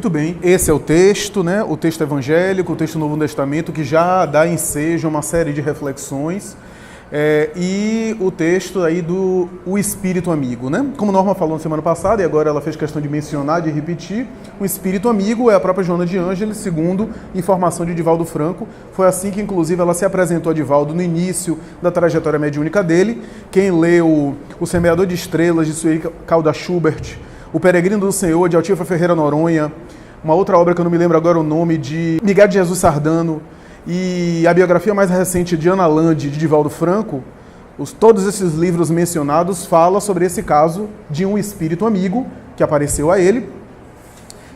Muito bem, esse é o texto, né? O texto evangélico, o texto do Novo Testamento, que já dá ensejo a uma série de reflexões, e o texto aí do o Espírito Amigo, né? Como Norma falou na semana passada, e agora ela fez questão de mencionar, de repetir, o Espírito Amigo é a própria Joana de Ângeles, segundo informação de Divaldo Franco. Foi assim que, inclusive, ela se apresentou a Divaldo no início da trajetória mediúnica dele. Quem leu O Semeador de Estrelas, de Sueli Calda Schubert, O Peregrino do Senhor, de Altífra Ferreira Noronha, uma outra obra que eu não me lembro agora o nome, de Miguel de Jesus Sardano, e a biografia mais recente de Ana Lande, de Divaldo Franco, todos esses livros mencionados falam sobre esse caso de um espírito amigo que apareceu a ele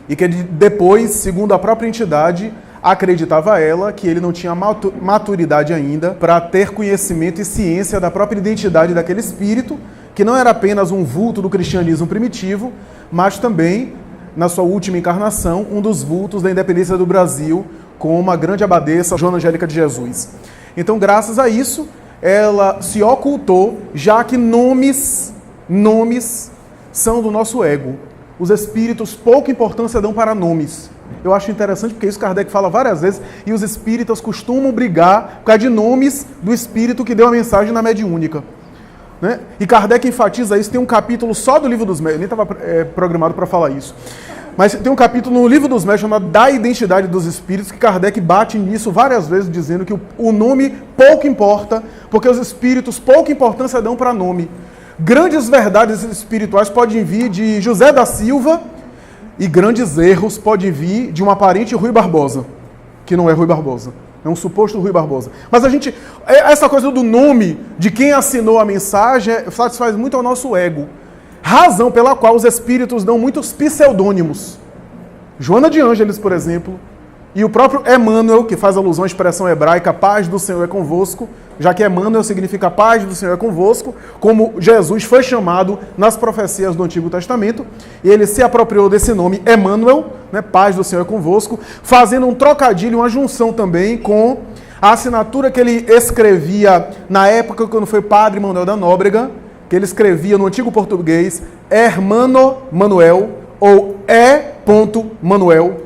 e que depois, segundo a própria entidade, acreditava ela que ele não tinha maturidade ainda para ter conhecimento e ciência da própria identidade daquele espírito, que não era apenas um vulto do cristianismo primitivo, mas também, na sua última encarnação, um dos vultos da independência do Brasil, com uma grande abadesa, Joana Angélica de Jesus. Então, graças a isso, ela se ocultou, já que nomes são do nosso ego. Os espíritos pouca importância dão para nomes. Eu acho interessante porque isso Kardec fala várias vezes, e os espíritas costumam brigar por causa de nomes do espírito que deu a mensagem na mediúnica. Né? E Kardec enfatiza isso, tem um capítulo só do Livro dos Médiuns, eu nem estava programado para falar isso, mas tem um capítulo no Livro dos Médiuns chamado Da Identidade dos Espíritos, que Kardec bate nisso várias vezes, dizendo que o nome pouco importa, porque os espíritos pouca importância dão para nome. Grandes verdades espirituais podem vir de José da Silva, e grandes erros podem vir de um aparente Rui Barbosa, que não é Rui Barbosa. É um suposto Rui Barbosa. Mas essa coisa do nome de quem assinou a mensagem satisfaz muito ao nosso ego. Razão pela qual os espíritos dão muitos pseudônimos. Joana de Ângeles, por exemplo, e o próprio Emmanuel, que faz alusão à expressão hebraica, paz do Senhor é convosco, já que Emmanuel significa paz do Senhor é convosco, como Jesus foi chamado nas profecias do Antigo Testamento, e ele se apropriou desse nome Emmanuel, né, paz do Senhor é convosco, fazendo um trocadilho, uma junção também com a assinatura que ele escrevia na época quando foi padre Manuel da Nóbrega, que ele escrevia no antigo português Hermano Manuel, ou Manuel,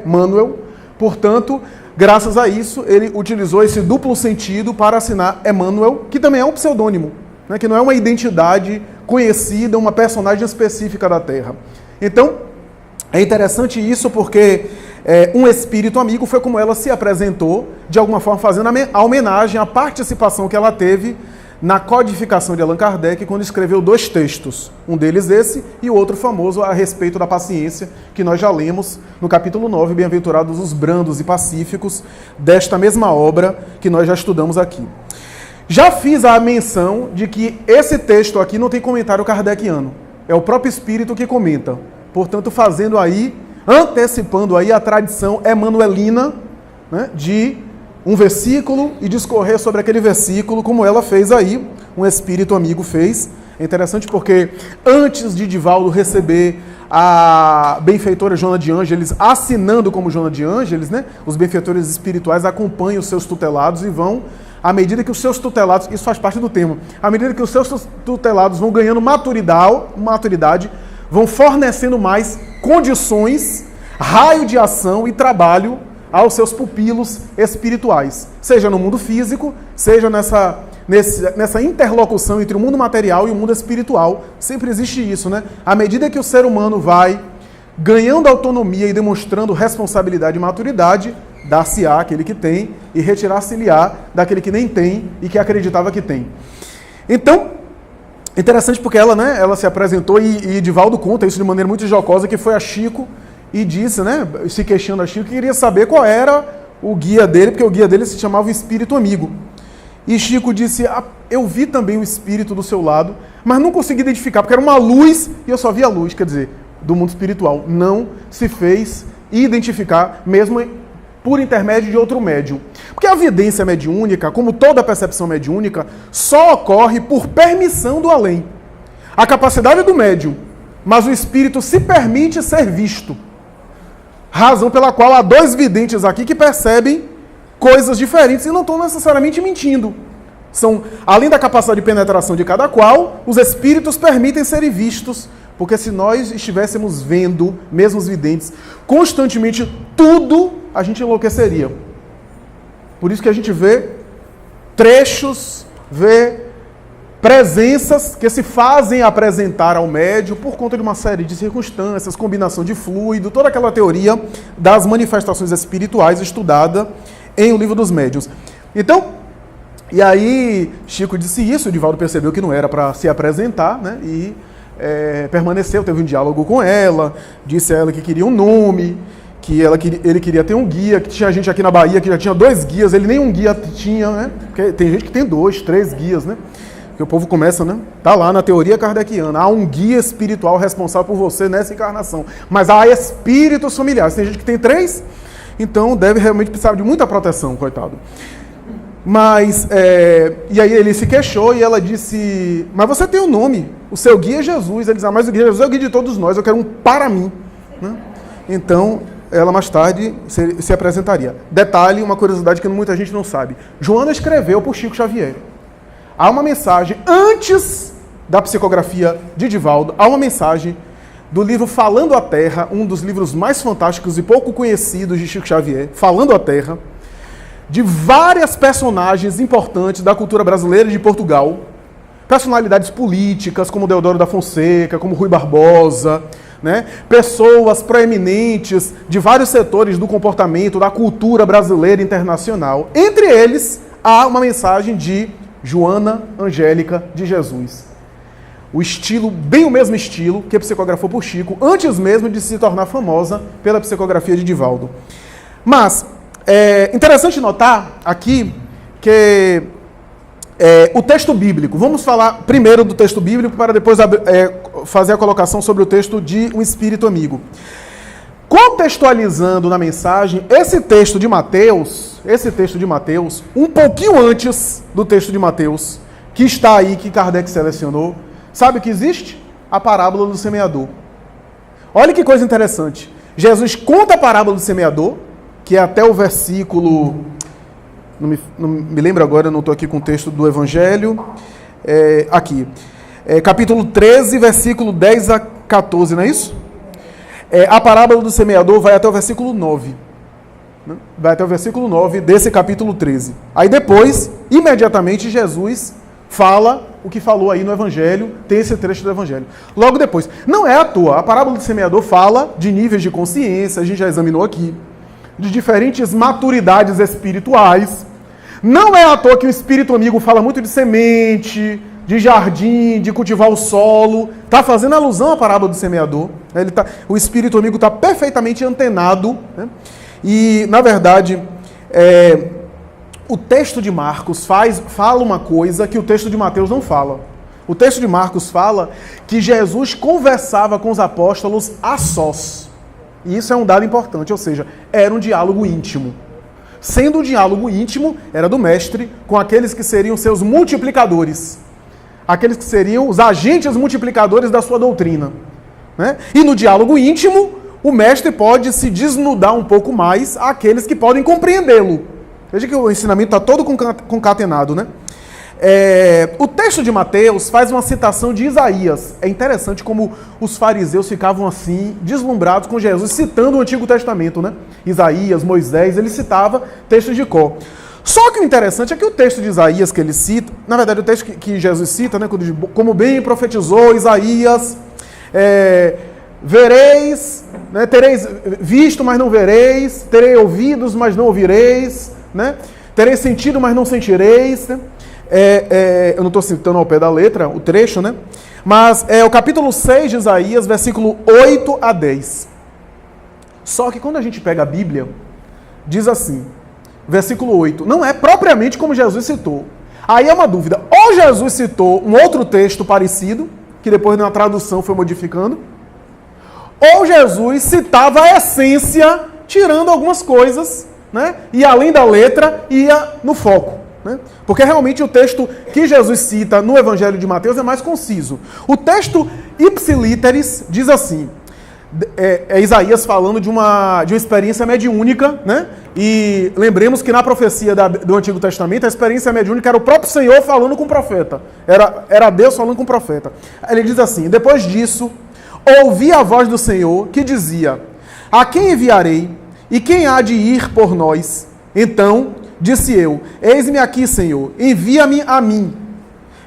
Manuel. Portanto, graças a isso, ele utilizou esse duplo sentido para assinar Emmanuel, que também é um pseudônimo, né, que não é uma identidade conhecida, uma personagem específica da Terra. Então, é interessante isso porque um espírito amigo foi como ela se apresentou, de alguma forma fazendo a homenagem à participação que ela teve na codificação de Allan Kardec, quando escreveu 2 textos. Um deles esse, e o outro famoso a respeito da paciência, que nós já lemos no capítulo 9, Bem-aventurados os brandos e pacíficos, desta mesma obra que nós já estudamos aqui. Já fiz a menção de que esse texto aqui não tem comentário kardeciano. É o próprio Espírito que comenta. Portanto, antecipando aí a tradição emanuelina, né, de um versículo e discorrer sobre aquele versículo, como ela fez aí, um espírito amigo fez. É interessante porque antes de Divaldo receber a benfeitora Joana de Ângeles, assinando como Joana de Ângeles, né, os benfeitores espirituais acompanham os seus tutelados e vão, à medida que os seus tutelados, isso faz parte do tema, à medida que os seus tutelados vão ganhando maturidade, vão fornecendo mais condições, raio de ação e trabalho aos seus pupilos espirituais, seja no mundo físico, seja nessa interlocução entre o mundo material e o mundo espiritual. Sempre existe isso, né? À medida que o ser humano vai ganhando autonomia e demonstrando responsabilidade e maturidade, dar-se-á aquele que tem e retirar-se-lhe-á daquele que nem tem e que acreditava que tem. Então, interessante porque ela se apresentou e Divaldo conta isso de maneira muito jocosa, que foi a Chico e disse, né, se queixando a Chico, que queria saber qual era o guia dele, porque o guia dele se chamava o Espírito Amigo. E Chico disse, eu vi também o Espírito do seu lado, mas não consegui identificar, porque era uma luz e eu só vi a luz, quer dizer, do mundo espiritual. Não se fez identificar, mesmo por intermédio de outro médium. Porque a evidência mediúnica, como toda percepção mediúnica, só ocorre por permissão do além. A capacidade do médium, mas o espírito se permite ser visto. Razão pela qual há 2 videntes aqui que percebem coisas diferentes e não estão necessariamente mentindo. Além da capacidade de penetração de cada qual, os espíritos permitem serem vistos Porque se nós estivéssemos vendo, mesmo os videntes, constantemente tudo, a gente enlouqueceria. Por isso que a gente vê trechos, vê presenças que se fazem apresentar ao médium por conta de uma série de circunstâncias, combinação de fluido, toda aquela teoria das manifestações espirituais estudada em O Livro dos Médiuns. Então, e aí Chico disse isso, o Divaldo percebeu que não era para se apresentar, né? E permaneceu, teve um diálogo com ela, disse a ela que queria um nome, que ele queria ter um guia, que tinha gente aqui na Bahia que já tinha 2 guias, ele nem um guia tinha, né? Porque tem gente que tem 2, 3 guias, né? Porque o povo começa, né? Tá lá na teoria kardeciana, há um guia espiritual responsável por você nessa encarnação, mas há espíritos familiares, tem gente que tem 3, então deve realmente precisar de muita proteção, coitado. Mas, e aí ele se queixou e ela disse, mas você tem um nome, o seu guia é Jesus. Ele disse, mas o guia é Jesus é o guia de todos nós, eu quero um para mim. Né? Então, ela mais tarde se apresentaria. Detalhe, uma curiosidade que muita gente não sabe. Joana escreveu por Chico Xavier. Há uma mensagem, antes da psicografia de Divaldo, há uma mensagem do livro Falando a Terra, um dos livros mais fantásticos e pouco conhecidos de Chico Xavier, Falando a Terra, de várias personagens importantes da cultura brasileira e de Portugal, personalidades políticas, como Deodoro da Fonseca, como Rui Barbosa, né? Pessoas proeminentes de vários setores do comportamento, da cultura brasileira e internacional. Entre eles, há uma mensagem de Joana Angélica de Jesus. O estilo, bem o mesmo estilo que psicografou por Chico, antes mesmo de se tornar famosa pela psicografia de Divaldo. Mas é interessante notar aqui que o texto bíblico, vamos falar primeiro do texto bíblico para depois fazer a colocação sobre o texto de Um Espírito Amigo. Contextualizando na mensagem, esse texto de Mateus, um pouquinho antes do texto de Mateus, que está aí, que Kardec selecionou, sabe o que existe? A parábola do semeador. Olha que coisa interessante. Jesus conta a parábola do semeador, que é até o versículo, não me lembro agora, eu não estou aqui com o texto do Evangelho, capítulo 13, versículo 10 a 14, não é isso? A parábola do semeador vai até o versículo 9. Né? Vai até o versículo 9 desse capítulo 13. Aí depois, imediatamente, Jesus fala o que falou aí no Evangelho, tem esse trecho do Evangelho. Logo depois. Não é à toa, a parábola do semeador fala de níveis de consciência, a gente já examinou aqui, de diferentes maturidades espirituais. Não é à toa que o Espírito Amigo fala muito de semente, de jardim, de cultivar o solo. Está fazendo alusão à parábola do semeador. O Espírito Amigo está perfeitamente antenado. Né? E, na verdade, o texto de Marcos fala uma coisa que o texto de Mateus não fala. O texto de Marcos fala que Jesus conversava com os apóstolos a sós. E isso é um dado importante, ou seja, era um diálogo íntimo. Sendo um diálogo íntimo, era do mestre com aqueles que seriam seus multiplicadores. Aqueles que seriam os agentes multiplicadores da sua doutrina. Né? E no diálogo íntimo, o mestre pode se desnudar um pouco mais àqueles que podem compreendê-lo. Veja que o ensinamento está todo concatenado, né? O texto de Mateus faz uma citação de Isaías. É interessante como os fariseus ficavam assim, deslumbrados com Jesus, citando o Antigo Testamento, né? Isaías, Moisés, ele citava textos de cor. Só que o interessante é que o texto de Isaías que ele cita, na verdade o texto que Jesus cita, né, como bem profetizou Isaías, vereis, né, tereis visto, mas não vereis, terei ouvidos, mas não ouvireis, né? Tereis sentido, mas não sentireis, né? Eu não estou citando ao pé da letra o trecho, né? Mas é o capítulo 6 de Isaías, versículo 8 a 10. Só que quando a gente pega a Bíblia, diz assim, versículo 8, não é propriamente como Jesus citou. Aí é uma dúvida, ou Jesus citou um outro texto parecido, que depois na tradução foi modificando, ou Jesus citava a essência, tirando algumas coisas, né? E além da letra, ia no foco. Né? Porque realmente o texto que Jesus cita no Evangelho de Mateus é mais conciso. O texto ipsiliteris diz assim, Isaías falando de uma experiência mediúnica, né? E lembremos que na profecia do Antigo Testamento a experiência mediúnica era o próprio Senhor falando com o profeta. Era Deus falando com o profeta. Ele diz assim, depois disso, ouvi a voz do Senhor que dizia: a quem enviarei? E quem há de ir por nós? Então disse eu: eis-me aqui, Senhor, envia-me a mim.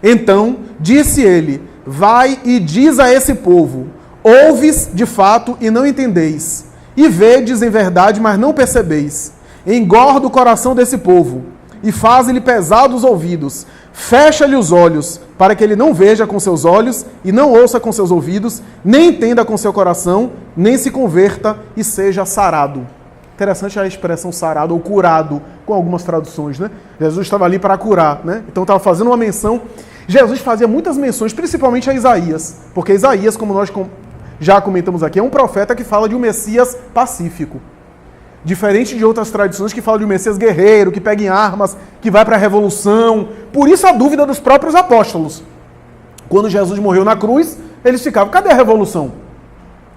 Então disse ele: vai e diz a esse povo: ouves de fato e não entendeis, e vedes em verdade, mas não percebeis. Engorda o coração desse povo, e faz-lhe pesados os ouvidos. Fecha-lhe os olhos, para que ele não veja com seus olhos, e não ouça com seus ouvidos, nem entenda com seu coração, nem se converta e seja sarado. Interessante a expressão sarado ou curado, com algumas traduções, né? Jesus estava ali para curar, né? Então estava fazendo uma menção. Jesus fazia muitas menções, principalmente a Isaías, porque Isaías, como nós já comentamos aqui, é um profeta que fala de um Messias pacífico. Diferente de outras tradições que falam de um Messias guerreiro, que pega em armas, que vai para a revolução. Por isso a dúvida dos próprios apóstolos. Quando Jesus morreu na cruz, eles ficavam: cadê a revolução?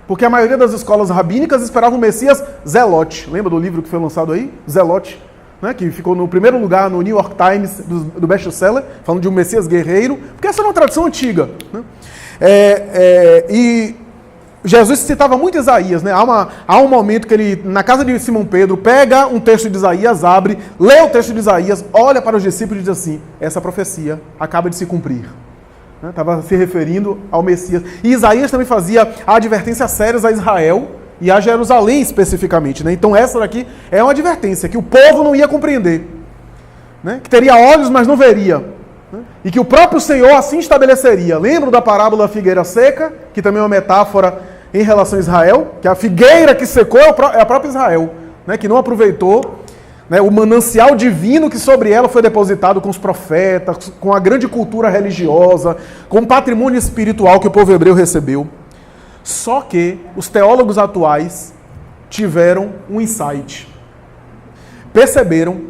Porque a maioria das escolas rabínicas esperava um Messias zelote. Lembra do livro que foi lançado aí? Zelote, né? Que ficou no primeiro lugar no New York Times do best-seller, falando de um Messias guerreiro, porque essa é uma tradição antiga, né? E Jesus citava muito Isaías, né? Há um momento que ele, na casa de Simão Pedro, pega um texto de Isaías, abre, lê o texto de Isaías, olha para os discípulos e diz assim: essa profecia acaba de se cumprir. Estava se referindo ao Messias. E Isaías também fazia advertências sérias a Israel e a Jerusalém especificamente, né? Então essa daqui é uma advertência que o povo não ia compreender, né? Que teria olhos, mas não veria. E que o próprio Senhor assim estabeleceria. Lembram da parábola da figueira seca, que também é uma metáfora em relação a Israel, que a figueira que secou é a própria Israel, né, que não aproveitou, né, o manancial divino que sobre ela foi depositado com os profetas, com a grande cultura religiosa, com o patrimônio espiritual que o povo hebreu recebeu. Só que os teólogos atuais tiveram um insight. Perceberam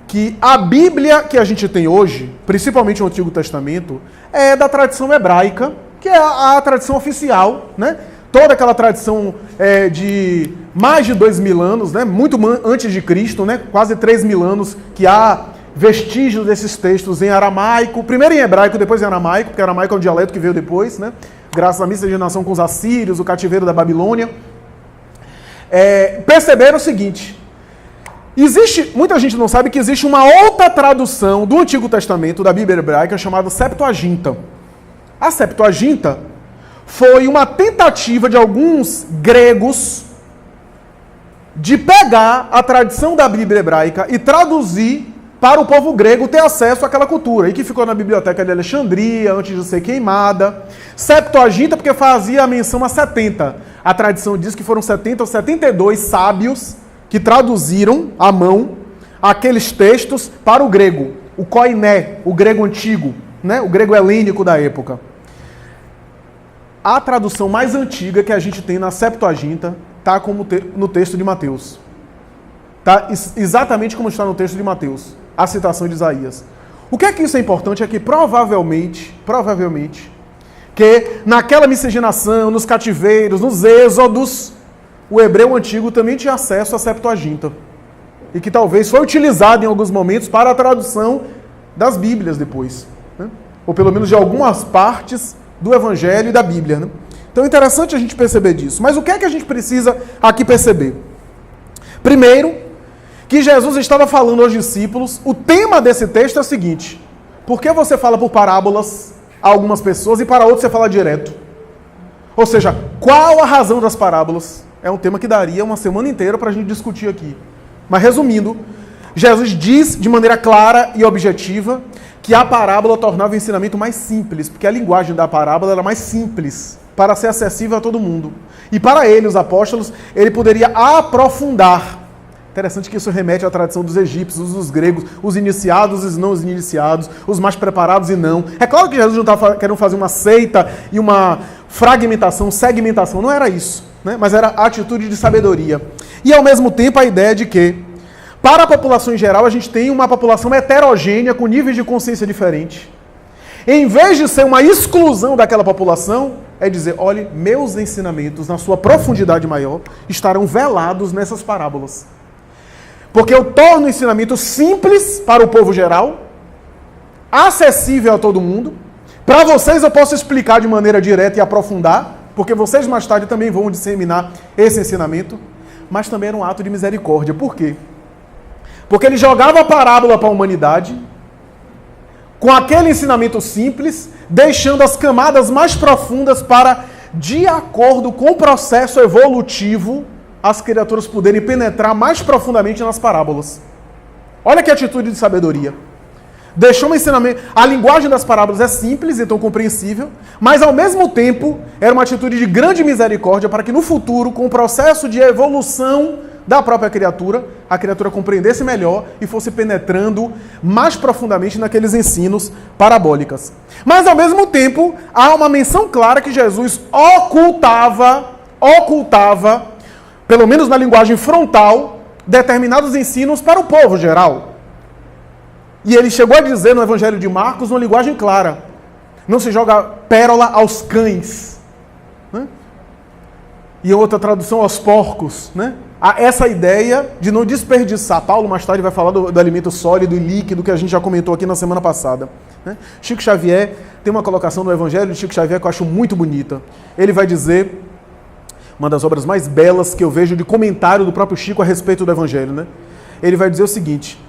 que a Bíblia que a gente tem hoje, principalmente o Antigo Testamento, é da tradição hebraica, que é a tradição oficial, né? Toda aquela tradição de mais de 2.000 anos, né? Muito antes de Cristo, né? Quase 3.000 anos, que há vestígios desses textos em aramaico, primeiro em hebraico, depois em aramaico, porque aramaico é um dialeto que veio depois, né? Graças à miscigenação com os assírios, o cativeiro da Babilônia. Perceberam o seguinte: muita gente não sabe que existe uma outra tradução do Antigo Testamento, da Bíblia hebraica, chamada Septuaginta. A Septuaginta foi uma tentativa de alguns gregos de pegar a tradição da Bíblia hebraica e traduzir para o povo grego ter acesso àquela cultura, e que ficou na biblioteca de Alexandria, antes de ser queimada. Septuaginta porque fazia a menção a 70. A tradição diz que foram 70 ou 72 sábios que traduziram à mão aqueles textos para o grego, o koiné, o grego antigo, né? O grego helênico da época. A tradução mais antiga que a gente tem na Septuaginta está no texto de Mateus. Está exatamente como está no texto de Mateus, a citação de Isaías. O que é que isso é importante? É que provavelmente, que naquela miscigenação, nos cativeiros, nos êxodos, o hebreu antigo também tinha acesso à Septuaginta. E que talvez foi utilizado em alguns momentos para a tradução das Bíblias depois, né? Ou pelo menos de algumas partes do Evangelho e da Bíblia, né? Então é interessante a gente perceber disso. Mas o que é que a gente precisa aqui perceber? Primeiro, que Jesus estava falando aos discípulos, o tema desse texto é o seguinte: por que você fala por parábolas a algumas pessoas e para outros você fala direto? Ou seja, qual a razão das parábolas? É um tema que daria uma semana inteira para a gente discutir aqui. Mas resumindo, Jesus diz de maneira clara e objetiva que a parábola tornava o ensinamento mais simples, porque a linguagem da parábola era mais simples, para ser acessível a todo mundo. E para ele, os apóstolos, ele poderia aprofundar. Interessante que isso remete à tradição dos egípcios, dos gregos, os iniciados e os não iniciados, os mais preparados e não. É claro que Jesus não estava querendo fazer uma seita e uma fragmentação, segmentação, não era isso, né? Mas era a atitude de sabedoria. E ao mesmo tempo a ideia de que, para a população em geral, a gente tem uma população heterogênea, com níveis de consciência diferentes. Em vez de ser uma exclusão daquela população, é dizer: olhe, meus ensinamentos, na sua profundidade maior, estarão velados nessas parábolas. Porque eu torno o ensinamento simples para o povo geral, acessível a todo mundo. Para vocês eu posso explicar de maneira direta e aprofundar, porque vocês mais tarde também vão disseminar esse ensinamento, mas também era um ato de misericórdia. Por quê? Porque ele jogava a parábola para a humanidade, com aquele ensinamento simples, deixando as camadas mais profundas para, de acordo com o processo evolutivo, as criaturas poderem penetrar mais profundamente nas parábolas. Olha que atitude de sabedoria. Deixou um ensinamento. A linguagem das parábolas é simples, então compreensível, mas ao mesmo tempo era uma atitude de grande misericórdia para que no futuro, com o processo de evolução da própria criatura, a criatura compreendesse melhor e fosse penetrando mais profundamente naqueles ensinos parabólicos. Mas ao mesmo tempo, há uma menção clara que Jesus ocultava, pelo menos na linguagem frontal, determinados ensinos para o povo geral. E ele chegou a dizer no Evangelho de Marcos, uma linguagem clara: não se joga pérola aos cães. Né? E outra tradução, aos porcos. Né? Há essa ideia de não desperdiçar. Paulo mais tarde vai falar do alimento sólido e líquido que a gente já comentou aqui na semana passada. Né? Chico Xavier tem uma colocação no Evangelho de Chico Xavier que eu acho muito bonita. Ele vai dizer, uma das obras mais belas que eu vejo de comentário do próprio Chico a respeito do Evangelho. Né? Ele vai dizer o seguinte: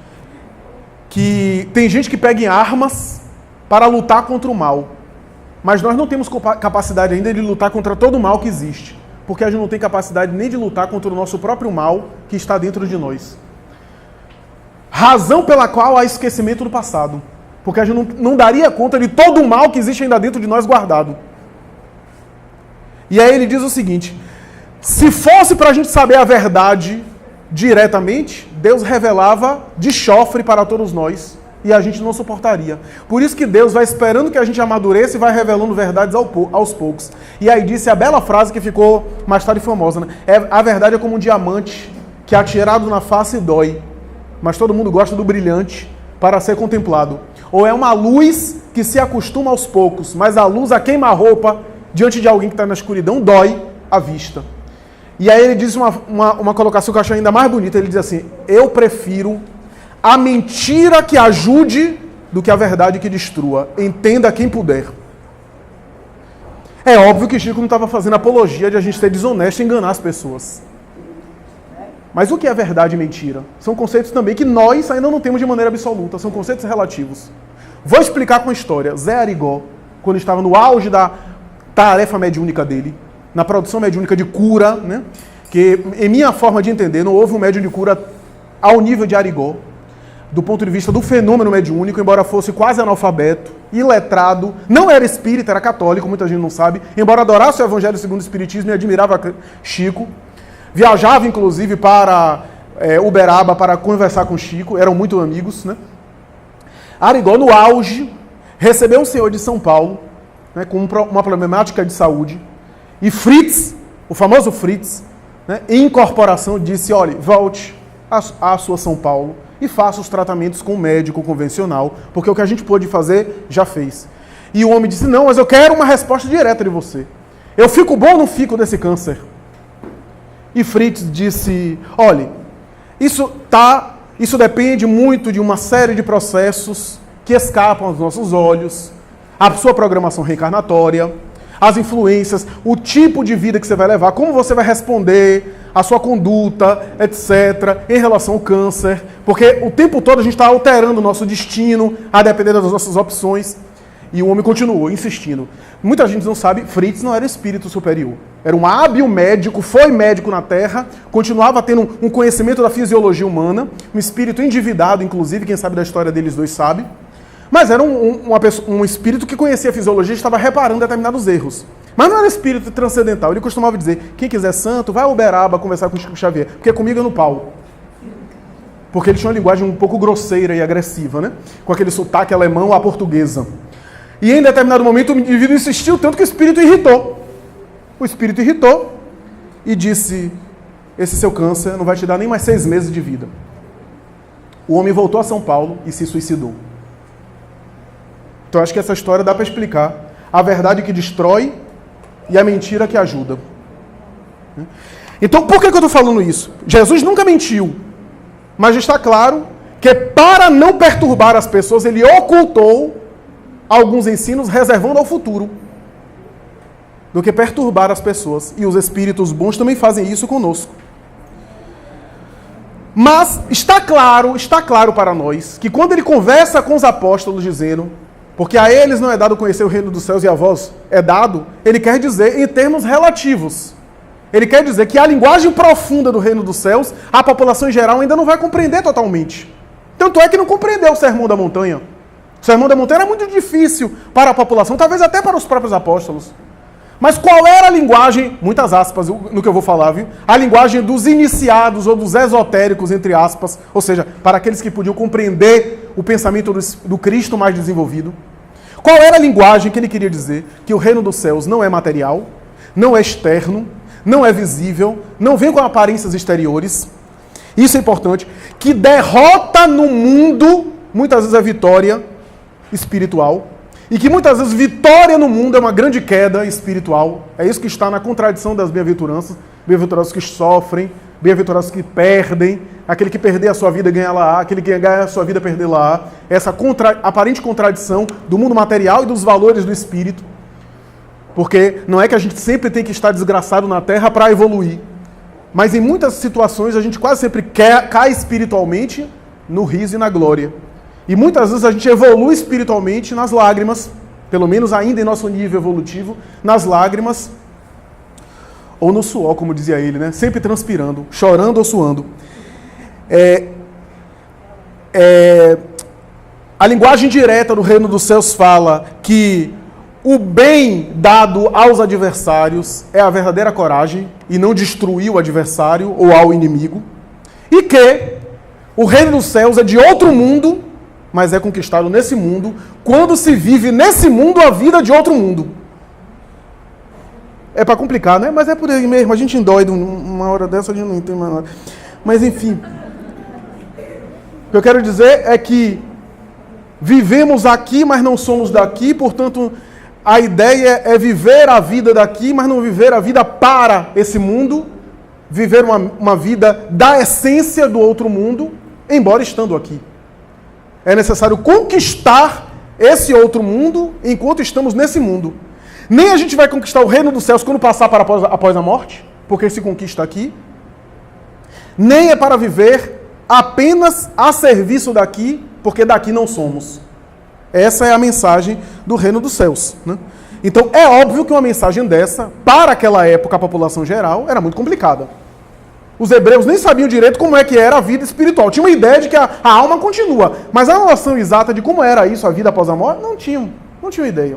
que tem gente que pega em armas para lutar contra o mal, mas nós não temos capacidade ainda de lutar contra todo o mal que existe, porque a gente não tem capacidade nem de lutar contra o nosso próprio mal que está dentro de nós. Razão pela qual há esquecimento do passado, porque a gente não daria conta de todo o mal que existe ainda dentro de nós guardado. E aí ele diz o seguinte: se fosse para a gente saber a verdade diretamente, Deus revelava de chofre para todos nós e a gente não suportaria. Por isso que Deus vai esperando que a gente amadureça e vai revelando verdades aos poucos. E aí disse a bela frase que ficou mais tarde famosa, né? A verdade é como um diamante que atirado na face dói, mas todo mundo gosta do brilhante para ser contemplado. Ou é uma luz que se acostuma aos poucos, mas a luz a queima-roupa diante de alguém que está na escuridão dói à vista. E aí ele diz uma colocação que eu acho ainda mais bonita. Ele diz assim: eu prefiro a mentira que ajude do que a verdade que destrua. Entenda quem puder. É óbvio que Chico não estava fazendo apologia de a gente ser desonesto e enganar as pessoas. Mas o que é verdade e mentira? São conceitos também que nós ainda não temos de maneira absoluta. São conceitos relativos. Vou explicar com a história. Zé Arigó, quando estava no auge da tarefa mediúnica dele, na produção mediúnica de cura, né? Que, em minha forma de entender, não houve um médium de cura ao nível de Arigó, do ponto de vista do fenômeno mediúnico, embora fosse quase analfabeto, iletrado, não era espírita, era católico, muita gente não sabe, embora adorasse o Evangelho segundo o Espiritismo e admirava Chico, viajava inclusive para Uberaba para conversar com Chico, eram muito amigos, né? Arigó, no auge, recebeu um senhor de São Paulo, né, com uma problemática de saúde. E Fritz, o famoso Fritz, né, em incorporação, disse: olhe, volte à sua São Paulo e faça os tratamentos com o médico convencional, porque o que a gente pôde fazer, já fez. E o homem disse: não, mas eu quero uma resposta direta de você. Eu fico bom ou não fico desse câncer? E Fritz disse: olhe, isso depende muito de uma série de processos que escapam aos nossos olhos, a sua programação reencarnatória, as influências, o tipo de vida que você vai levar, como você vai responder, a sua conduta, etc., em relação ao câncer, porque o tempo todo a gente está alterando o nosso destino, a depender das nossas opções. E o homem continuou insistindo. Muita gente não sabe, Fritz não era espírito superior. Era um hábil médico, foi médico na Terra, continuava tendo um conhecimento da fisiologia humana, um espírito endividado, inclusive, quem sabe da história deles dois sabe. Mas era um espírito que conhecia a fisiologia e estava reparando determinados erros. Mas não era espírito transcendental. Ele costumava dizer: quem quiser santo, vai a Uberaba conversar com o Chico Xavier, porque comigo é no pau. Porque ele tinha uma linguagem um pouco grosseira e agressiva, né? Com aquele sotaque alemão à portuguesa. E em determinado momento o indivíduo insistiu tanto que o espírito irritou. O espírito irritou e disse: esse seu câncer não vai te dar nem mais 6 meses de vida. O homem voltou a São Paulo e se suicidou. Então acho que essa história dá para explicar a verdade que destrói e a mentira que ajuda. Então por que eu estou falando isso? Jesus nunca mentiu, mas está claro que para não perturbar as pessoas, ele ocultou alguns ensinos reservando ao futuro. do que perturbar as pessoas. E os espíritos bons também fazem isso conosco. Mas está claro para nós, que quando ele conversa com os apóstolos dizendo, porque a eles não é dado conhecer o reino dos céus e a vós é dado, ele quer dizer em termos relativos. Ele quer dizer que a linguagem profunda do reino dos céus, a população em geral ainda não vai compreender totalmente. Tanto é que não compreendeu o Sermão da Montanha. O Sermão da Montanha era muito difícil para a população, talvez até para os próprios apóstolos. Mas qual era a linguagem, muitas aspas no que eu vou falar, viu? A linguagem dos iniciados ou dos esotéricos, entre aspas, ou seja, para aqueles que podiam compreender o pensamento do Cristo mais desenvolvido. Qual era a linguagem que ele queria dizer? Que o reino dos céus não é material, não é externo, não é visível, não vem com aparências exteriores. Isso é importante. Que derrota no mundo, muitas vezes é vitória espiritual. E que muitas vezes vitória no mundo é uma grande queda espiritual. É isso que está na contradição das bem-aventuranças. Bem-aventurados que sofrem, bem-aventurados que perdem, aquele que perder a sua vida ganha lá, aquele que ganha a sua vida perder lá. Essa aparente contradição do mundo material e dos valores do espírito. Porque não é que a gente sempre tem que estar desgraçado na Terra para evoluir. Mas em muitas situações a gente quase sempre cai espiritualmente no riso e na glória. E muitas vezes a gente evolui espiritualmente nas lágrimas, pelo menos ainda em nosso nível evolutivo, nas lágrimas ou no suor, como dizia ele, né? Sempre transpirando, chorando ou suando. A linguagem direta do reino dos céus fala que o bem dado aos adversários é a verdadeira coragem e não destruir o adversário ou ao inimigo. E que o reino dos céus é de outro mundo, mas é conquistado nesse mundo, quando se vive nesse mundo a vida de outro mundo. É para complicar, né? Mas é por aí mesmo, a gente endoida uma hora dessa, a gente não entende mais nada. Mas enfim, o que eu quero dizer é que vivemos aqui, mas não somos daqui, portanto, a ideia é viver a vida daqui, mas não viver a vida para esse mundo, viver uma vida da essência do outro mundo, embora estando aqui. É necessário conquistar esse outro mundo enquanto estamos nesse mundo. Nem a gente vai conquistar o reino dos céus quando passar para após a morte, porque se conquista aqui. Nem é para viver apenas a serviço daqui, porque daqui não somos. Essa é a mensagem do reino dos céus, né? Então é óbvio que uma mensagem dessa, para aquela época, a população geral, era muito complicada. Os hebreus nem sabiam direito como é que era a vida espiritual. Tinham uma ideia de que a alma continua, mas a noção exata de como era isso, a vida após a morte, não tinham ideia.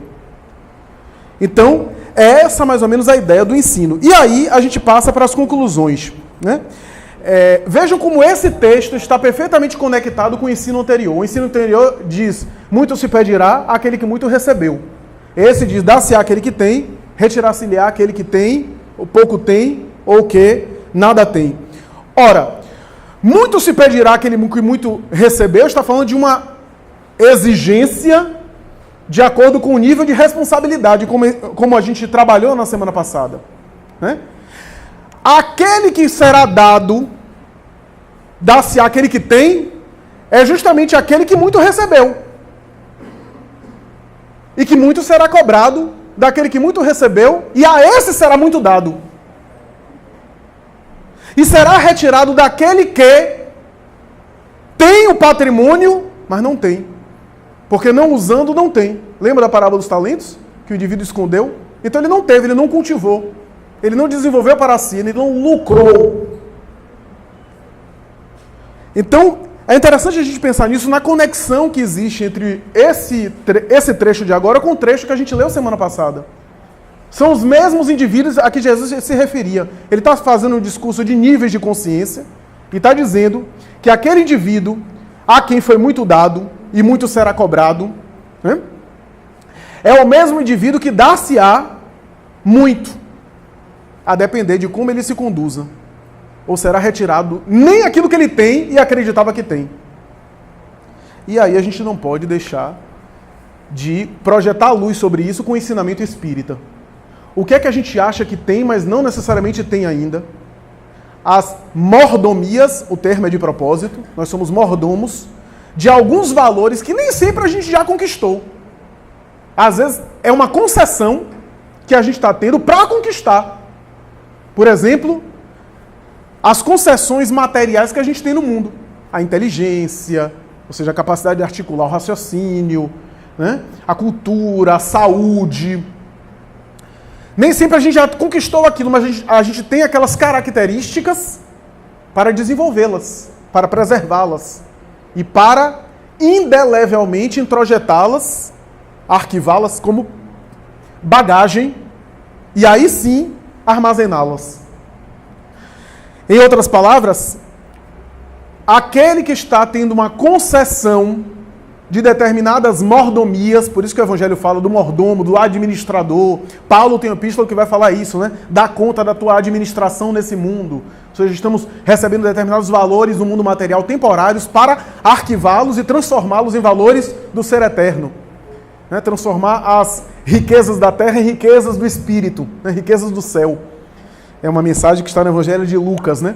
Então, é essa mais ou menos a ideia do ensino. E aí a gente passa para as conclusões, né? Vejam como esse texto está perfeitamente conectado com o ensino anterior. O ensino anterior diz, muito se pedirá àquele que muito recebeu. Esse diz, dá-se-á àquele que tem, retirar-se-lhe-á àquele que tem, ou pouco tem, ou que nada tem. Ora, muito se pedirá àquele que muito recebeu, está falando de uma exigência de acordo com o nível de responsabilidade, como a gente trabalhou na semana passada, né? Aquele que será dado, dá-se àquele que tem, é justamente aquele que muito recebeu. E que muito será cobrado daquele que muito recebeu, e a esse será muito dado. E será retirado daquele que tem o patrimônio, mas não tem. Porque não usando, não tem. Lembra da parábola dos talentos? Que o indivíduo escondeu? Então ele não teve, ele não cultivou. Ele não desenvolveu para si, ele não lucrou. Então, é interessante a gente pensar nisso, na conexão que existe entre esse trecho de agora com o trecho que a gente leu semana passada. São os mesmos indivíduos a que Jesus se referia. Ele está fazendo um discurso de níveis de consciência e está dizendo que aquele indivíduo a quem foi muito dado e muito será cobrado, né, é o mesmo indivíduo que dá-se-á muito, a depender de como ele se conduza. Ou será retirado nem aquilo que ele tem e acreditava que tem. E aí a gente não pode deixar de projetar luz sobre isso com o ensinamento espírita. O que é que a gente acha que tem, mas não necessariamente tem ainda? As mordomias, o termo é de propósito, nós somos mordomos de alguns valores que nem sempre a gente já conquistou. Às vezes é uma concessão que a gente está tendo para conquistar. Por exemplo, as concessões materiais que a gente tem no mundo. A inteligência, ou seja, a capacidade de articular o raciocínio, né? A cultura, a saúde. Nem sempre a gente já conquistou aquilo, mas a gente tem aquelas características para desenvolvê-las, para preservá-las e para indelevelmente introjetá-las, arquivá-las como bagagem e aí sim armazená-las. Em outras palavras, aquele que está tendo uma concessão de determinadas mordomias, por isso que o Evangelho fala do mordomo, do administrador. Paulo tem uma epístola que vai falar isso, né? Dá conta da tua administração nesse mundo. Ou seja, estamos recebendo determinados valores do mundo material temporários para arquivá-los e transformá-los em valores do ser eterno. Né? Transformar as riquezas da terra em riquezas do Espírito, né? Riquezas do céu. É uma mensagem que está no Evangelho de Lucas, né?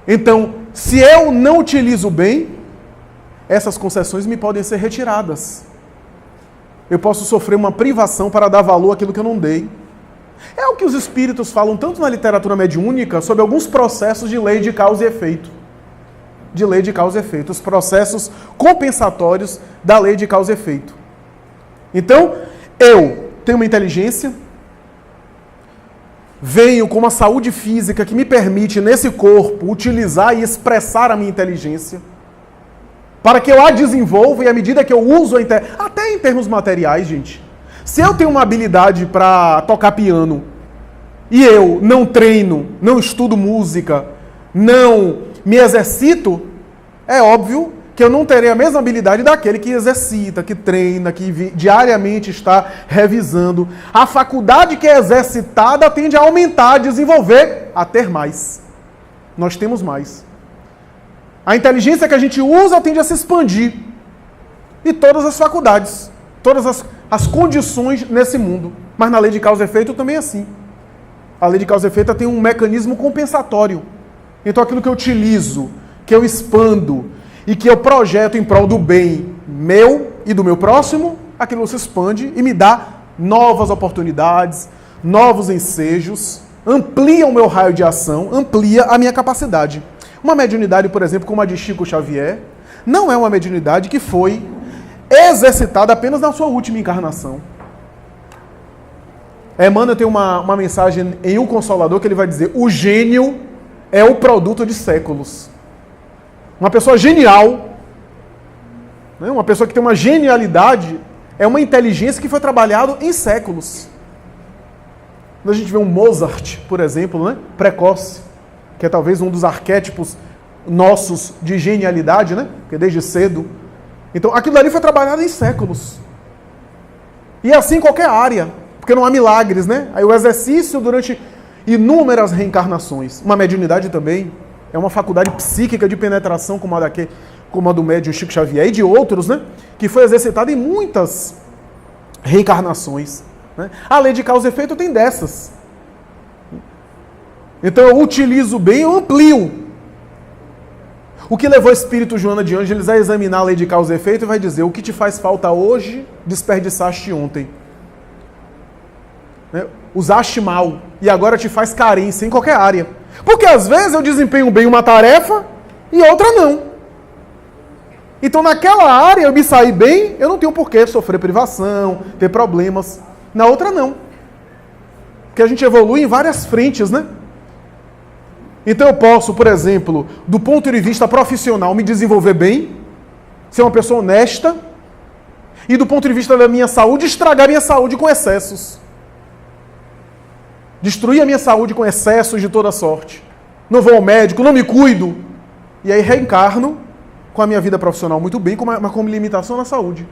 Então, se eu não utilizo bem, essas concessões me podem ser retiradas. Eu posso sofrer uma privação para dar valor àquilo que eu não dei. É o que os espíritos falam tanto na literatura mediúnica sobre alguns processos de lei de causa e efeito. De lei de causa e efeito. Os processos compensatórios da lei de causa e efeito. Então, eu tenho uma inteligência, venho com uma saúde física que me permite, nesse corpo, utilizar e expressar a minha inteligência, para que eu a desenvolva e à medida que eu uso até em termos materiais, gente. Se eu tenho uma habilidade para tocar piano e eu não treino, não estudo música, não me exercito, é óbvio que eu não terei a mesma habilidade daquele que exercita, que treina, que diariamente está revisando. A faculdade que é exercitada tende a aumentar, a desenvolver, a ter mais. Nós temos mais. A inteligência que a gente usa tende a se expandir. E todas as faculdades, todas as condições nesse mundo. Mas na lei de causa e efeito também é assim. A lei de causa e efeito tem um mecanismo compensatório. Então aquilo que eu utilizo, que eu expando e que eu projeto em prol do bem meu e do meu próximo, aquilo se expande e me dá novas oportunidades, novos ensejos, amplia o meu raio de ação, amplia a minha capacidade. Uma mediunidade, por exemplo, como a de Chico Xavier, não é uma mediunidade que foi exercitada apenas na sua última encarnação. Emmanuel tem uma mensagem em O Consolador que ele vai dizer: o gênio é o produto de séculos. Uma pessoa genial, né? Uma pessoa que tem uma genialidade, é uma inteligência que foi trabalhada em séculos. Quando a gente vê um Mozart, por exemplo, né? Precoce, que é talvez um dos arquétipos nossos de genialidade, né? Porque desde cedo. Então, aquilo ali foi trabalhado em séculos. E assim em qualquer área, porque não há milagres, né? Aí o exercício durante inúmeras reencarnações. Uma mediunidade também é uma faculdade psíquica de penetração como a do médium Chico Xavier e de outros, né? Que foi exercitada em muitas reencarnações. Né? A lei de causa e efeito tem dessas. Então eu utilizo bem, eu amplio. O que levou o espírito Joana de Ângeles a examinar a lei de causa e efeito e vai dizer: o que te faz falta hoje, desperdiçaste ontem. Né? Usaste mal e agora te faz carência em qualquer área. Porque às vezes eu desempenho bem uma tarefa e outra não. Então naquela área eu me saí bem, eu não tenho por que sofrer privação, ter problemas. Na outra não. Porque a gente evolui em várias frentes, né? Então eu posso, por exemplo, do ponto de vista profissional, me desenvolver bem, ser uma pessoa honesta, e do ponto de vista da minha saúde, estragar minha saúde com excessos. Destruir a minha saúde com excessos de toda sorte. Não vou ao médico, não me cuido. E aí reencarno com a minha vida profissional muito bem, mas com limitação na saúde.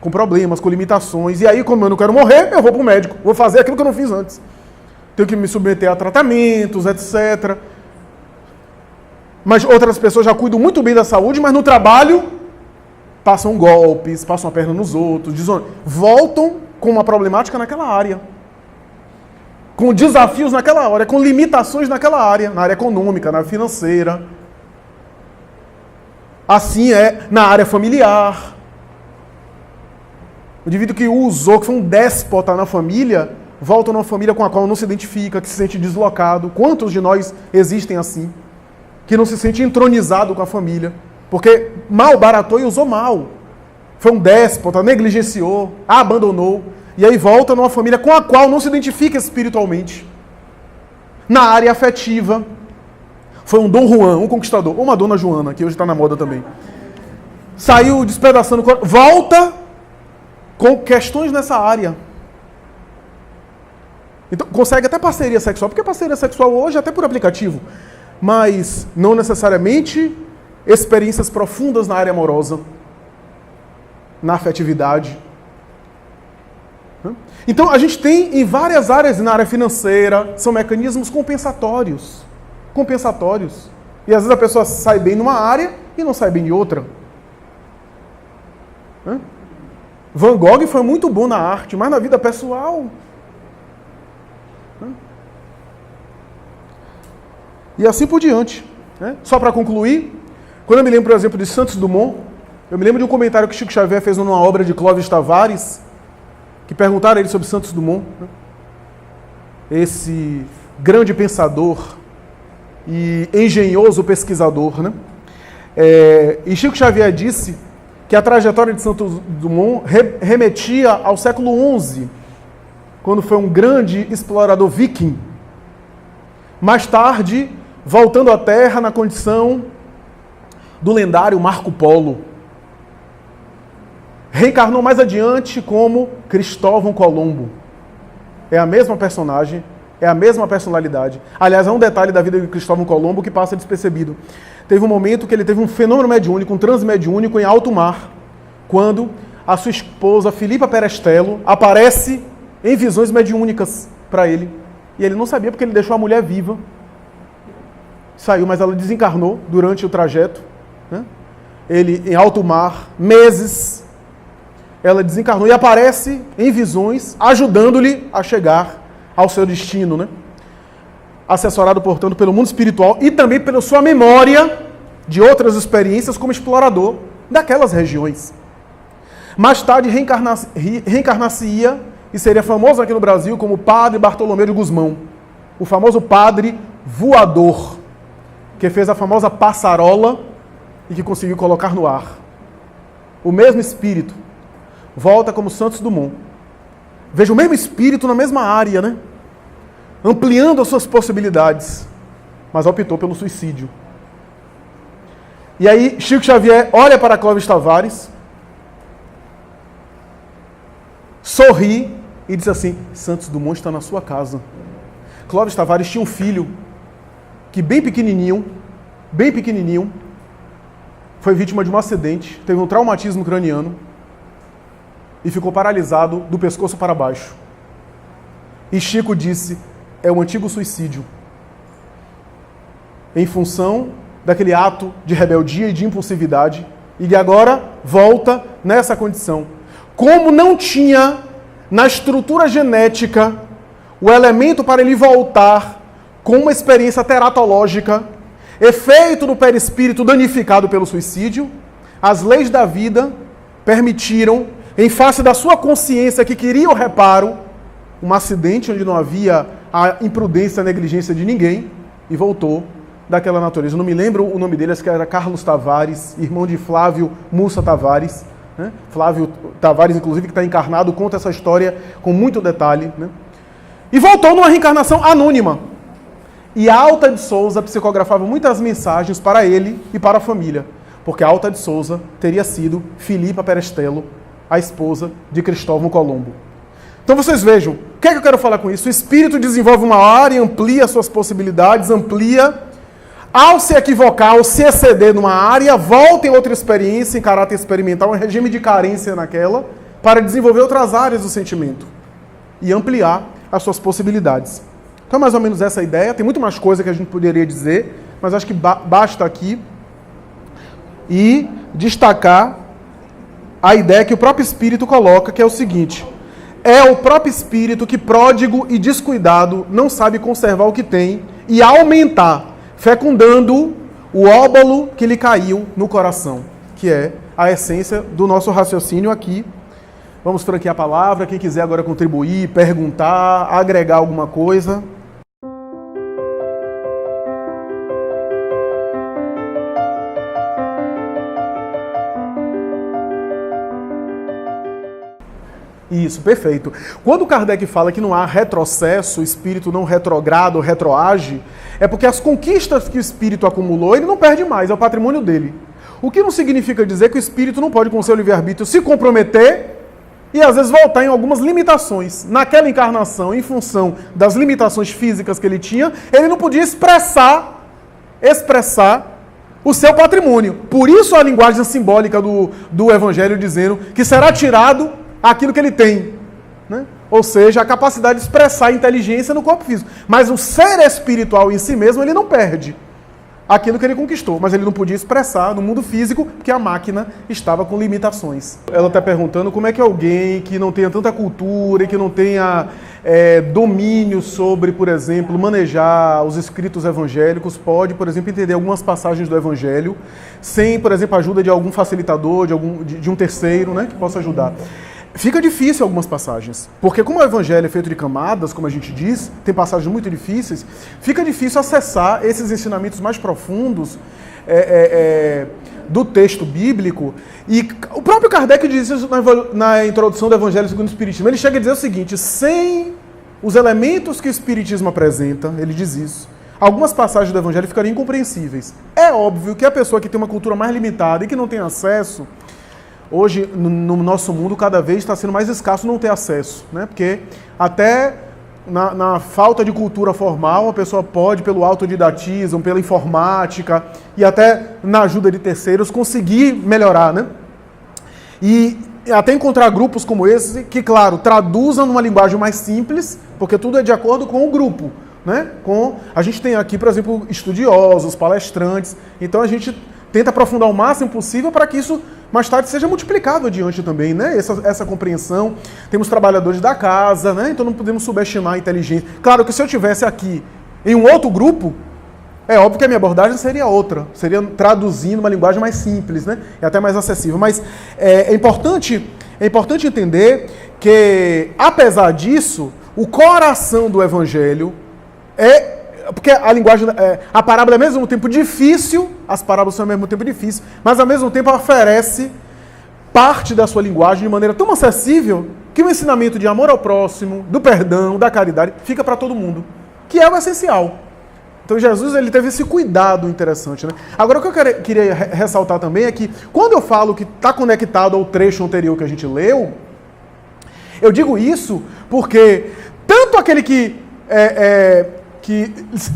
Com problemas, com limitações. E aí, como eu não quero morrer, eu vou para o médico. Vou fazer aquilo que eu não fiz antes. Tenho que me submeter a tratamentos, etc. Mas outras pessoas já cuidam muito bem da saúde, mas no trabalho passam golpes, passam a perna nos outros, voltam com uma problemática naquela área. Com desafios naquela área, com limitações naquela área, na área econômica, na área financeira. Assim é na área familiar. O indivíduo que usou, que foi um déspota na família, volta numa família com a qual não se identifica, que se sente deslocado. Quantos de nós existem assim? Que não se sente entronizado com a família, porque malbaratou e usou mal. Foi um déspota, negligenciou, a abandonou, e aí volta numa família com a qual não se identifica espiritualmente. Na área afetiva, foi um Dom Juan, um conquistador, ou uma Dona Joana, que hoje está na moda também. Saiu despedaçando, volta com questões nessa área. Então, consegue até parceria sexual, porque parceria sexual hoje é até por aplicativo, mas não necessariamente experiências profundas na área amorosa, na afetividade. Então, a gente tem em várias áreas, na área financeira, são mecanismos compensatórios. Compensatórios. E às vezes a pessoa sai bem numa área e não sai bem em outra. Van Gogh foi muito bom na arte, mas na vida pessoal. E assim por diante. Só para concluir, quando eu me lembro, por exemplo, de Santos Dumont, eu me lembro de um comentário que Chico Xavier fez numa obra de Clóvis Tavares, que perguntaram a ele sobre Santos Dumont, esse grande pensador e engenhoso pesquisador, e Chico Xavier disse que a trajetória de Santos Dumont remetia ao século XI, quando foi um grande explorador viking. Mais tarde, voltando à Terra na condição do lendário Marco Polo. Reencarnou mais adiante como Cristóvão Colombo. É a mesma personagem, é a mesma personalidade. Aliás, é um detalhe da vida de Cristóvão Colombo que passa despercebido. Teve um momento que ele teve um fenômeno mediúnico, um transe mediúnico em alto mar, quando a sua esposa, Filipa Perestello, aparece em visões mediúnicas para ele. E ele não sabia porque ele deixou a mulher viva. Saiu, mas ela desencarnou durante o trajeto. Ele, em alto mar, meses, ela desencarnou e aparece em visões, ajudando-lhe a chegar ao seu destino, Assessorado, portanto, pelo mundo espiritual e também pela sua memória de outras experiências como explorador daquelas regiões. Mais tarde, reencarnar-se-ia e seria famoso aqui no Brasil como Padre Bartolomeu de Gusmão, o famoso padre voador, que fez a famosa passarola e que conseguiu colocar no ar. O mesmo espírito volta como Santos Dumont. Veja, o mesmo espírito na mesma área, ampliando as suas possibilidades, mas optou pelo suicídio. E aí, Chico Xavier olha para Clóvis Tavares, sorri e diz assim: Santos Dumont está na sua casa. Clóvis Tavares tinha um filho que bem pequenininho, foi vítima de um acidente, teve um traumatismo craniano e ficou paralisado do pescoço para baixo. E Chico disse: é um antigo suicídio. Em função daquele ato de rebeldia e de impulsividade, e que agora volta nessa condição. Como não tinha na estrutura genética o elemento para ele voltar com uma experiência teratológica, efeito do perispírito danificado pelo suicídio, as leis da vida permitiram, em face da sua consciência que queria o reparo, um acidente onde não havia a imprudência, a negligência de ninguém, e voltou daquela natureza. Eu não me lembro o nome dele, acho que era Carlos Tavares, irmão de Flávio Mussa Tavares. Flávio Tavares, inclusive, que está encarnado, conta essa história com muito detalhe. E voltou numa reencarnação anônima. E a Alta de Souza psicografava muitas mensagens para ele e para a família, porque a Alta de Souza teria sido Filipa Perestello, a esposa de Cristóvão Colombo. Então vocês vejam, o que é que eu quero falar com isso? O espírito desenvolve uma área, amplia suas possibilidades, amplia. Ao se equivocar, ao se exceder numa área, volta em outra experiência, em caráter experimental, um regime de carência naquela, para desenvolver outras áreas do sentimento e ampliar as suas possibilidades. Então, mais ou menos essa ideia. Tem muito mais coisa que a gente poderia dizer, mas acho que basta aqui e destacar a ideia que o próprio Espírito coloca, que é o seguinte: é o próprio Espírito que, pródigo e descuidado, não sabe conservar o que tem e aumentar, fecundando o óbolo que lhe caiu no coração, que é a essência do nosso raciocínio aqui Vamos franquear a palavra. Quem quiser agora contribuir, perguntar, agregar alguma coisa. Isso, perfeito. Quando Kardec fala que não há retrocesso, o espírito não retrograda ou retroage, é porque as conquistas que o espírito acumulou, ele não perde mais, é o patrimônio dele. O que não significa dizer que o espírito não pode, com seu livre-arbítrio, se comprometer e às vezes voltar em algumas limitações. Naquela encarnação, em função das limitações físicas que ele tinha, ele não podia expressar o seu patrimônio. Por isso a linguagem simbólica do Evangelho dizendo que será tirado aquilo que ele tem, né? Ou seja, a capacidade de expressar a inteligência no corpo físico. Mas o ser espiritual em si mesmo, ele não perde aquilo que ele conquistou, mas ele não podia expressar no mundo físico, porque a máquina estava com limitações. Ela está perguntando como é que alguém que não tenha tanta cultura e que não tenha domínio sobre, por exemplo, manejar os escritos evangélicos, pode, por exemplo, entender algumas passagens do Evangelho sem, por exemplo, a ajuda de algum facilitador, de um terceiro, né, que possa ajudar. Fica difícil algumas passagens, porque como o Evangelho é feito de camadas, como a gente diz, tem passagens muito difíceis, fica difícil acessar esses ensinamentos mais profundos do texto bíblico. E o próprio Kardec diz isso na introdução do Evangelho segundo o Espiritismo. Ele chega a dizer o seguinte: sem os elementos que o Espiritismo apresenta, ele diz isso, algumas passagens do Evangelho ficariam incompreensíveis. É óbvio que a pessoa que tem uma cultura mais limitada e que não tem acesso, hoje, no nosso mundo, cada vez está sendo mais escasso não ter acesso, né? Porque até na falta de cultura formal, a pessoa pode, pelo autodidatismo, pela informática e até na ajuda de terceiros, conseguir melhorar, né? E até encontrar grupos como esse que, claro, traduzam numa linguagem mais simples, porque tudo é de acordo com o grupo, né? A gente tem aqui, por exemplo, estudiosos, palestrantes, então a gente tenta aprofundar o máximo possível para que isso mais tarde seja multiplicado adiante também, né? Essa compreensão. Temos trabalhadores da casa, né? Então não podemos subestimar a inteligência. Claro que se eu estivesse aqui em um outro grupo, é óbvio que a minha abordagem seria outra. Seria traduzindo uma linguagem mais simples, né? E até mais acessível. Mas é importante entender que, apesar disso, o coração do Evangelho porque a linguagem, a parábola é ao mesmo tempo difícil, as parábolas são ao mesmo tempo difíceis, mas ao mesmo tempo oferece parte da sua linguagem de maneira tão acessível que o ensinamento de amor ao próximo, do perdão, da caridade, fica para todo mundo, que é o essencial. Então Jesus, ele teve esse cuidado interessante, né? Agora o que eu queria ressaltar também é que quando eu falo que está conectado ao trecho anterior que a gente leu, eu digo isso porque tanto aquele que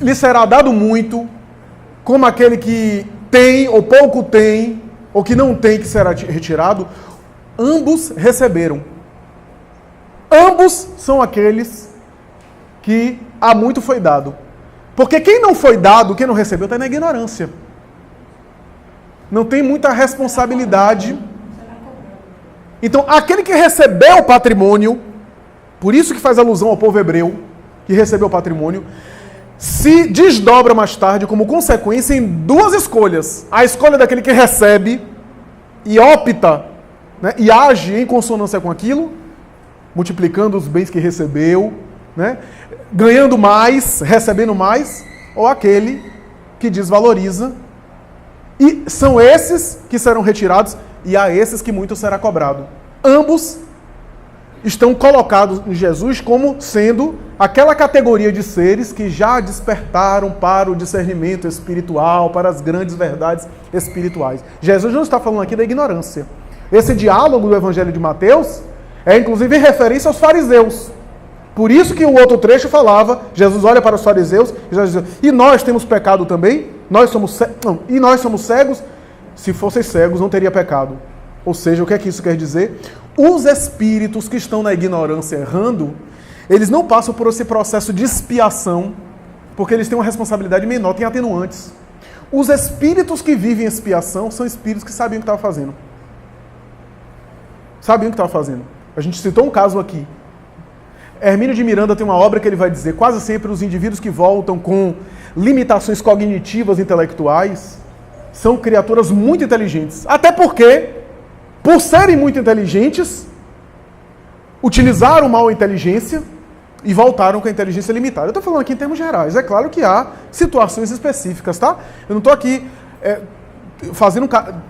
lhe será dado muito, como aquele que tem ou pouco tem, ou que não tem, que será retirado, ambos receberam. Ambos são aqueles que a muito foi dado. Porque quem não foi dado, quem não recebeu, está na ignorância. Não tem muita responsabilidade. Então, aquele que recebeu o patrimônio, por isso que faz alusão ao povo hebreu, que recebeu o patrimônio, se desdobra mais tarde como consequência em duas escolhas. A escolha daquele que recebe e opta, né, e age em consonância com aquilo, multiplicando os bens que recebeu, né, ganhando mais, recebendo mais, ou aquele que desvaloriza. E são esses que serão retirados e a esses que muito será cobrado. Ambos estão colocados em Jesus como sendo aquela categoria de seres que já despertaram para o discernimento espiritual, para as grandes verdades espirituais. Jesus não está falando aqui da ignorância. Esse diálogo do Evangelho de Mateus é inclusive em referência aos fariseus. Por isso que o outro trecho falava, Jesus olha para os fariseus e já diz: e nós temos pecado também? E nós somos cegos? Se fossem cegos, não teria pecado. Ou seja, o que é que isso quer dizer? Os espíritos que estão na ignorância errando, eles não passam por esse processo de expiação, porque eles têm uma responsabilidade menor, têm atenuantes. Os espíritos que vivem expiação são espíritos que sabiam o que estavam fazendo. Sabiam o que estavam fazendo. A gente citou um caso aqui. Hermínio de Miranda tem uma obra que ele vai dizer: quase sempre os indivíduos que voltam com limitações cognitivas intelectuais são criaturas muito inteligentes. Até porque, por serem muito inteligentes, utilizaram mal a inteligência e voltaram com a inteligência limitada. Eu estou falando aqui em termos gerais. É claro que há situações específicas, tá? Eu não estou aqui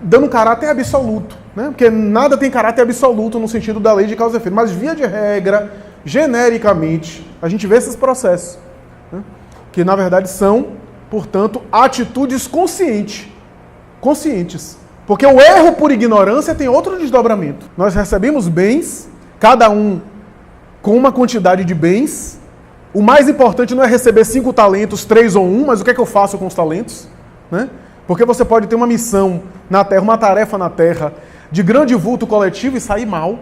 dando um caráter absoluto, né? Porque nada tem caráter absoluto no sentido da lei de causa e efeito. Mas, via de regra, genericamente, a gente vê esses processos, né? Que, na verdade, são, portanto, atitudes conscientes. Porque o erro por ignorância tem outro desdobramento. Nós recebemos bens, cada um com uma quantidade de bens. O mais importante não é receber 5 talentos, 3 ou 1, mas o que é que eu faço com os talentos, né? Porque você pode ter uma missão na Terra, uma tarefa na Terra, de grande vulto coletivo e sair mal.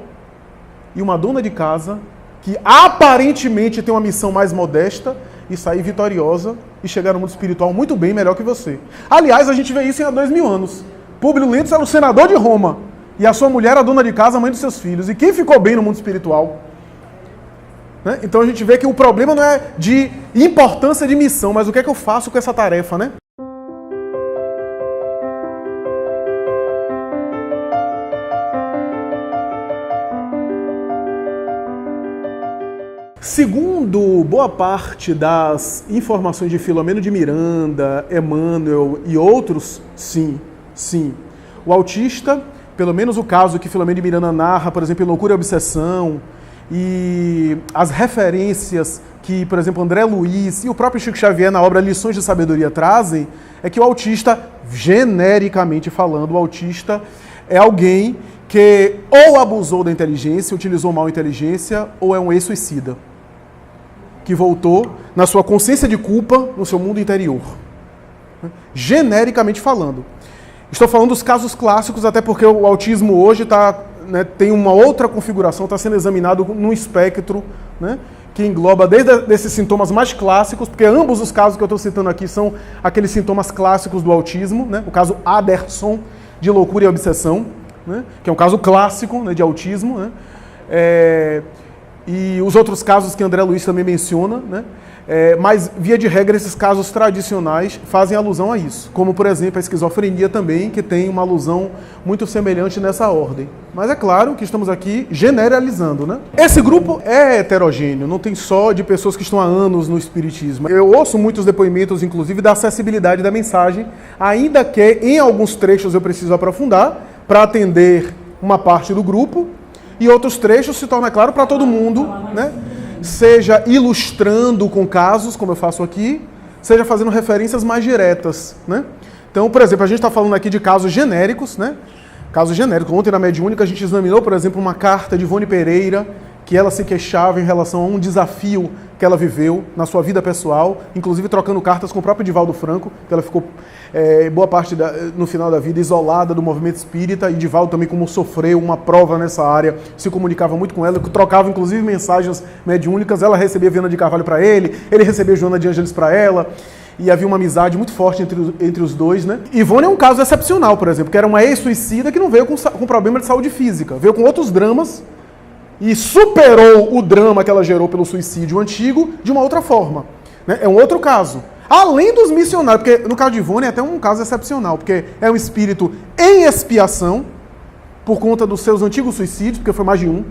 E uma dona de casa, que aparentemente tem uma missão mais modesta, e sair vitoriosa e chegar no mundo espiritual muito bem, melhor que você. Aliás, a gente vê isso há 2000 anos. Públio Lentulus era o senador de Roma. E a sua mulher, a dona de casa, a mãe dos seus filhos. E quem ficou bem no mundo espiritual? Né? Então a gente vê que o problema não é de importância de missão, mas o que é que eu faço com essa tarefa, né? Segundo boa parte das informações de Filomeno de Miranda, Emmanuel e outros, sim. O autista, pelo menos o caso que Filomeno de Miranda narra, por exemplo, em Loucura e Obsessão, e as referências que, por exemplo, André Luiz e o próprio Chico Xavier na obra Lições de Sabedoria trazem, é que o autista, genericamente falando, o autista é alguém que ou abusou da inteligência, utilizou mal a inteligência, ou é um ex-suicida, que voltou na sua consciência de culpa no seu mundo interior. Genericamente falando. Estou falando dos casos clássicos, até porque o autismo hoje tem uma outra configuração, está sendo examinado num espectro, né, que engloba desde esses sintomas mais clássicos, porque ambos os casos que eu estou citando aqui são aqueles sintomas clássicos do autismo, né, o caso Aderson, de loucura e obsessão, né, que é um caso clássico, né, de autismo, né, e os outros casos que André Luiz também menciona, né? Mas, via de regra, esses casos tradicionais fazem alusão a isso. Como, por exemplo, a esquizofrenia também, que tem uma alusão muito semelhante nessa ordem. Mas é claro que estamos aqui generalizando, né? Esse grupo é heterogêneo, não tem só de pessoas que estão há anos no espiritismo. Eu ouço muitos depoimentos, inclusive, da acessibilidade da mensagem, ainda que em alguns trechos eu preciso aprofundar para atender uma parte do grupo, e outros trechos se torna claro para todo mundo, né? Seja ilustrando com casos, como eu faço aqui, seja fazendo referências mais diretas, né? Então, por exemplo, a gente está falando aqui de casos genéricos, né? Casos genéricos. Ontem na Mediúnica a gente examinou, por exemplo, uma carta de Ivone Pereira, que ela se queixava em relação a um desafio que ela viveu na sua vida pessoal, inclusive trocando cartas com o próprio Divaldo Franco, que ela ficou boa parte no final da vida isolada do movimento espírita, e Divaldo também, como sofreu uma prova nessa área, se comunicava muito com ela, trocava inclusive mensagens mediúnicas, ela recebia Viana de Carvalho para ele recebia Joana de Ângeles para ela, e havia uma amizade muito forte entre os dois, né? Ivone é um caso excepcional, por exemplo, que era uma ex-suicida que não veio com problema de saúde física, veio com outros dramas, e superou o drama que ela gerou pelo suicídio antigo de uma outra forma, né? É um outro caso. Além dos missionários, porque no caso de Ivone é até um caso excepcional, porque é um espírito em expiação, por conta dos seus antigos suicídios, porque foi mais de um,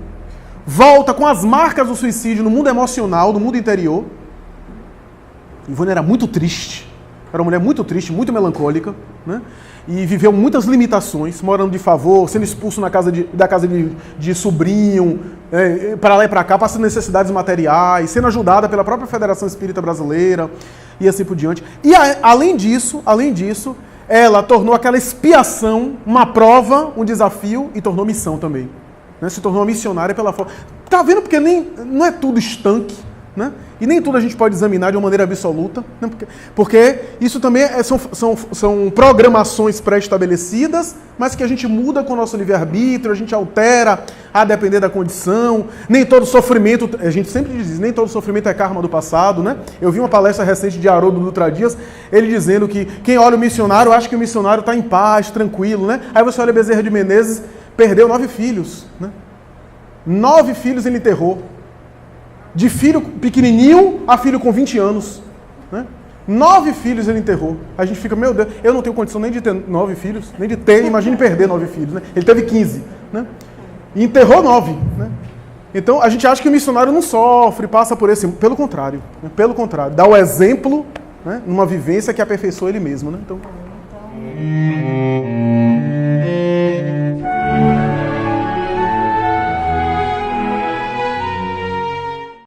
volta com as marcas do suicídio no mundo emocional, no mundo interior. Ivone era muito triste, era uma mulher muito triste, muito melancólica, né? E viveu muitas limitações, morando de favor, sendo expulso da casa de sobrinho, para lá e para cá, passando necessidades materiais, sendo ajudada pela própria Federação Espírita Brasileira, e assim por diante. E além disso, ela tornou aquela expiação uma prova, um desafio, e tornou missão também, né? Se tornou uma missionária pela forma. Tá vendo? Porque não é tudo estanque, né? E nem tudo a gente pode examinar de uma maneira absoluta, né? Porque isso também são programações pré-estabelecidas, mas que a gente muda com o nosso livre-arbítrio, a gente altera a depender da condição. Nem todo sofrimento, a gente sempre diz, nem todo sofrimento é karma do passado, né? Eu vi uma palestra recente de Haroldo Dutra Dias, ele dizendo que quem olha o missionário acha que o missionário está em paz, tranquilo, né? Aí você olha Bezerra de Menezes, perdeu 9 filhos, né? 9 filhos ele enterrou. De filho pequenininho a filho com 20 anos. Né? 9 filhos ele enterrou. A gente fica, meu Deus, eu não tenho condição nem de ter 9 filhos, nem de ter, imagine perder 9 filhos. Né? Ele teve 15. Né? E enterrou 9. Né? Então, a gente acha que o missionário não sofre, passa por esse... Pelo contrário, dá o exemplo, né, numa vivência que aperfeiçoa ele mesmo, né? Então,